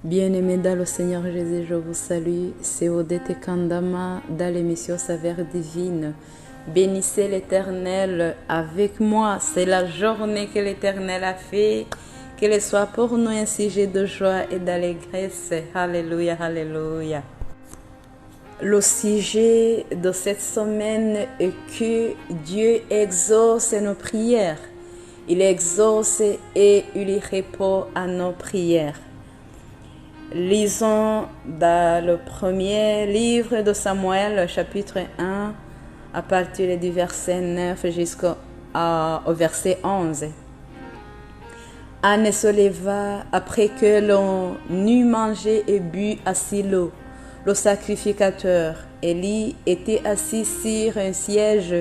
Bien-aimés dans le Seigneur Jésus, je vous salue. C'est Odette Kandama dans l'émission Saveur Divine. Bénissez l'Éternel avec moi. C'est la journée que l'Éternel a fait. Qu'elle soit pour nous un sujet de joie et d'allégresse. Alléluia, alléluia. Le sujet de cette semaine est que Dieu exauce nos prières. Il exauce et il répond à nos prières. Lisons dans le premier livre de Samuel, chapitre 1, à partir du verset 9 jusqu'au verset 11. Anne se leva après que l'on eut mangé et bu à Silo. Le sacrificateur Élie était assis sur un siège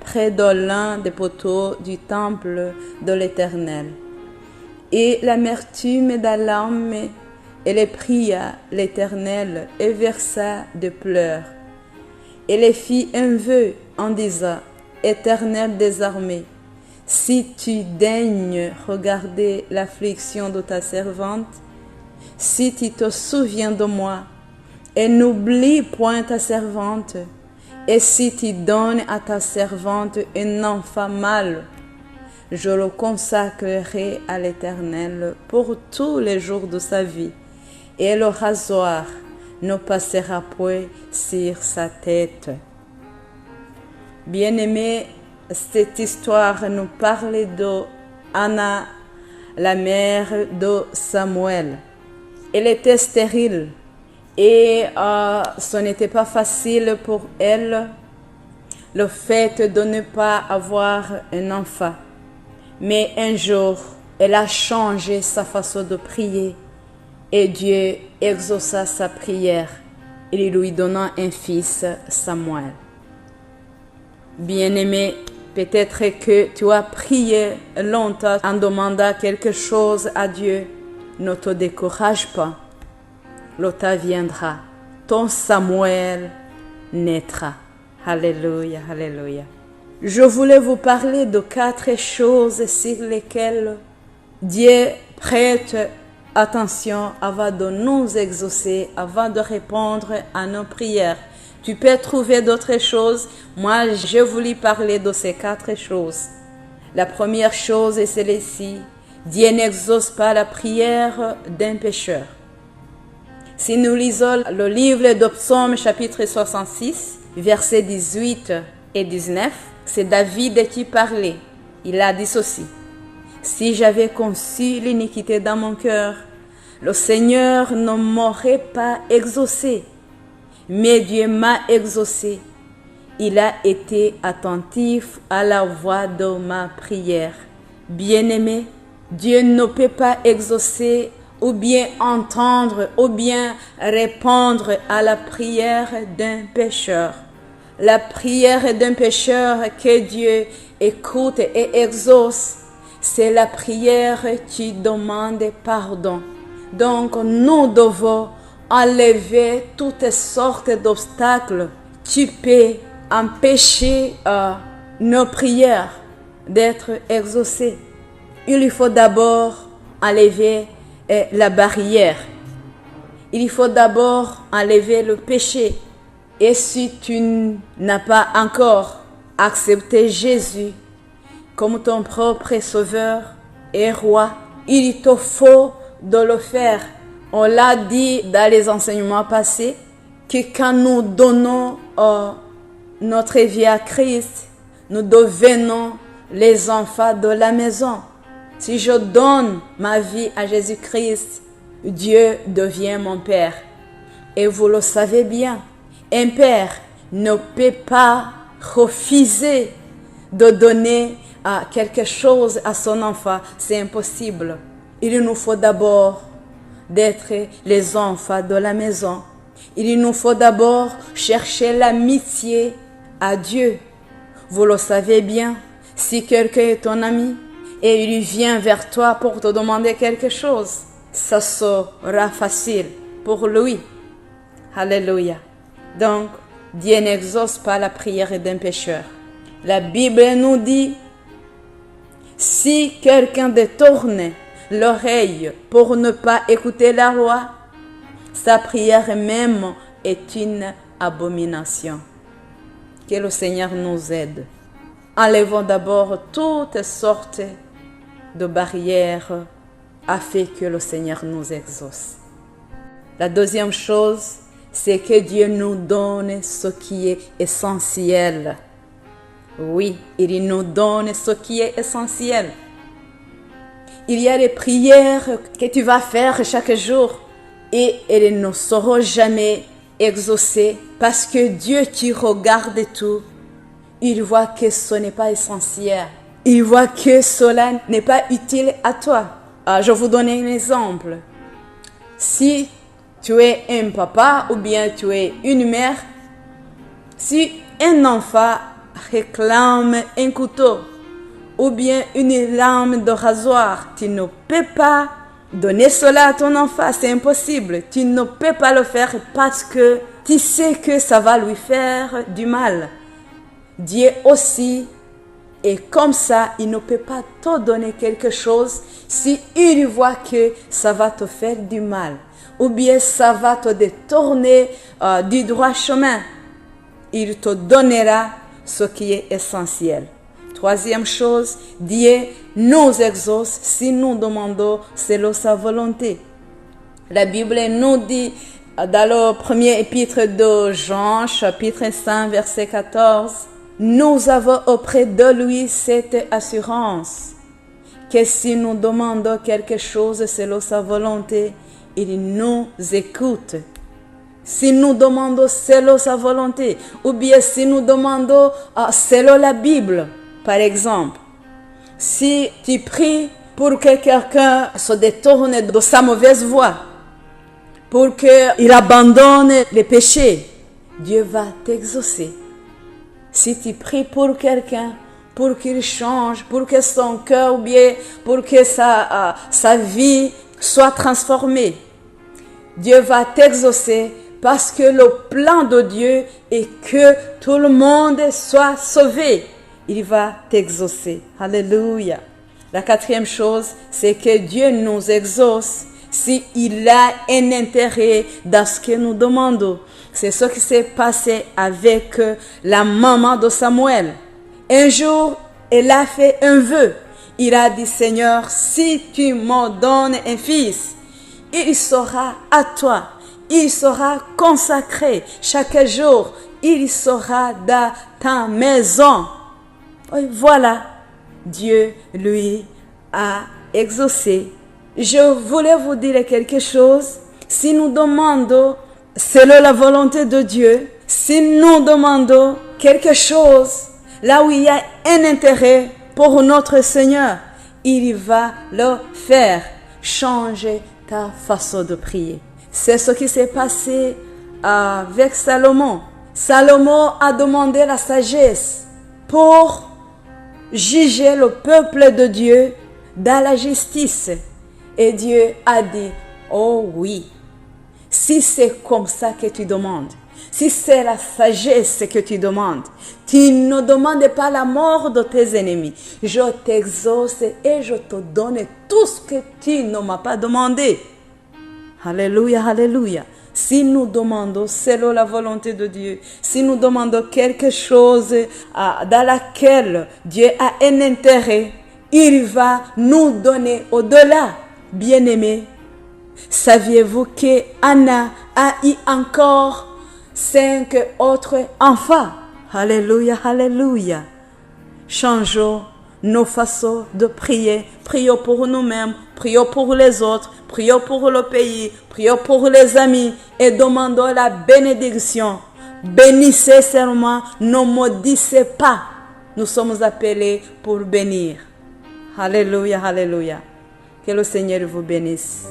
près de l'un des poteaux du temple de l'Éternel. Et l'amertume dans l'âme, elle pria l'Éternel et versa des pleurs. Elle fit un vœu en disant, Éternel des armées, si tu daignes regarder l'affliction de ta servante, si tu te souviens de moi, et n'oublie point ta servante, et si tu donnes à ta servante un enfant mâle, je le consacrerai à l'Éternel pour tous les jours de sa vie, et le rasoir ne passera point sur sa tête. Bien-aimés, cette histoire nous parle de Anna, la mère de Samuel. Elle était stérile et ce n'était pas facile pour elle le fait de ne pas avoir un enfant. Mais un jour, elle a changé sa façon de prier et Dieu exauça sa prière. Il lui donna un fils, Samuel. Bien-aimé, peut-être que tu as prié longtemps en demandant quelque chose à Dieu. Ne te décourage pas. Le temps viendra. Ton Samuel naîtra. Alléluia, alléluia. Je voulais vous parler de 4 choses sur lesquelles Dieu prête attention avant de nous exaucer, avant de répondre à nos prières. Tu peux trouver d'autres choses. Moi, je voulais parler de ces 4 choses. La première chose est celle-ci. Dieu n'exauce pas la prière d'un pécheur. Si nous lisons le livre de Psaume chapitre 66, versets 18 et 19, c'est David qui parlait. Il a dit ceci. Si j'avais conçu l'iniquité dans mon cœur, le Seigneur ne m'aurait pas exaucé. Mais Dieu m'a exaucé. Il a été attentif à la voix de ma prière. Bien-aimé, Dieu ne peut pas exaucer ou bien entendre ou bien répondre à la prière d'un pécheur. La prière d'un pécheur que Dieu écoute et exauce, c'est la prière qui demande pardon. Donc nous devons enlever toutes sortes d'obstacles qui peuvent empêcher nos prières d'être exaucées. Il faut d'abord enlever la barrière. Il faut d'abord enlever le péché. Et si tu n'as pas encore accepté Jésus comme ton propre sauveur et roi, il te faut de le faire. On l'a dit dans les enseignements passés que quand nous donnons notre vie à Christ, nous devenons les enfants de la maison. Si je donne ma vie à Jésus-Christ, Dieu devient mon Père. Et vous le savez bien, un père ne peut pas refuser de donner quelque chose à son enfant. C'est impossible. Il nous faut d'abord d'être les enfants de la maison. Il nous faut d'abord chercher l'amitié à Dieu. Vous le savez bien, si quelqu'un est ton ami et il vient vers toi pour te demander quelque chose, ça sera facile pour lui. Alléluia. Donc, Dieu n'exauce pas la prière d'un pécheur. La Bible nous dit, si quelqu'un détourne l'oreille pour ne pas écouter la loi, Sa prière même est une abomination. Que le Seigneur nous aide. Enlevons d'abord toutes sortes de barrières afin que le Seigneur nous exauce. La deuxième chose, c'est que Dieu nous donne ce qui est essentiel. Oui, il nous donne ce qui est essentiel. Il y a des prières que tu vas faire chaque jour et elles ne seront jamais exaucées parce que Dieu qui regarde tout, il voit que ce n'est pas essentiel. Il voit que cela n'est pas utile à toi. Je vous donne un exemple. Si tu es un papa ou bien tu es une mère, si un enfant réclame un couteau ou bien une lame de rasoir, tu ne peux pas donner cela à ton enfant, c'est impossible. Tu ne peux pas le faire parce que tu sais que ça va lui faire du mal. Dieu aussi est comme ça, il ne peut pas te donner quelque chose si il voit que ça va te faire du mal ou bien ça va te détourner du droit chemin. Il te donnera ce qui est essentiel. Troisième chose, Dieu nous exauce si nous demandons selon sa volonté. La Bible nous dit dans le premier épître de Jean, chapitre 5, verset 14, nous avons auprès de lui cette assurance que si nous demandons quelque chose selon sa volonté, il nous écoute. Si nous demandons selon sa volonté, ou bien si nous demandons selon la Bible, par exemple, si tu pries pour que quelqu'un se détourne de sa mauvaise voie, pour qu'il abandonne les péchés, Dieu va t'exaucer. Si tu pries pour quelqu'un, pour qu'il change, pour que son cœur ou bien pour que sa vie soit transformée, Dieu va t'exaucer parce que le plan de Dieu est que tout le monde soit sauvé. Il va t'exaucer. Alléluia. La quatrième chose, c'est que Dieu nous exauce s'il a un intérêt dans ce que nous demandons. C'est ce qui s'est passé avec la maman de Samuel. Un jour, elle a fait un vœu. Il a dit, Seigneur, si tu me donnes un fils, il sera à toi. Il sera consacré chaque jour. Il sera dans ta maison. Et voilà, Dieu lui a exaucé. Je voulais vous dire quelque chose. Si nous demandons selon la volonté de Dieu, si nous demandons quelque chose là où il y a un intérêt pour notre Seigneur, il va le faire. Changer ta façon de prier. C'est ce qui s'est passé avec Salomon. Salomon a demandé la sagesse pour juger le peuple de Dieu dans la justice. Et Dieu a dit, oh oui, si c'est comme ça que tu demandes, si c'est la sagesse que tu demandes, tu ne demandes pas la mort de tes ennemis. Je t'exauce et je te donne tout ce que tu ne m'as pas demandé. Alléluia, alléluia. Si nous demandons selon la volonté de Dieu, si nous demandons quelque chose dans laquelle Dieu a un intérêt, il va nous donner au-delà. Bien-aimés, saviez-vous que Anna a eu encore 5 autres enfants? Alléluia, alléluia. Changeons nos façons de prier. Prions pour nous-mêmes, prions pour les autres, prions pour le pays, prions pour les amis et demandons la bénédiction. Bénissez seulement, ne maudissez pas. Nous sommes appelés pour bénir. Alléluia, alléluia. Que le Seigneur vous bénisse.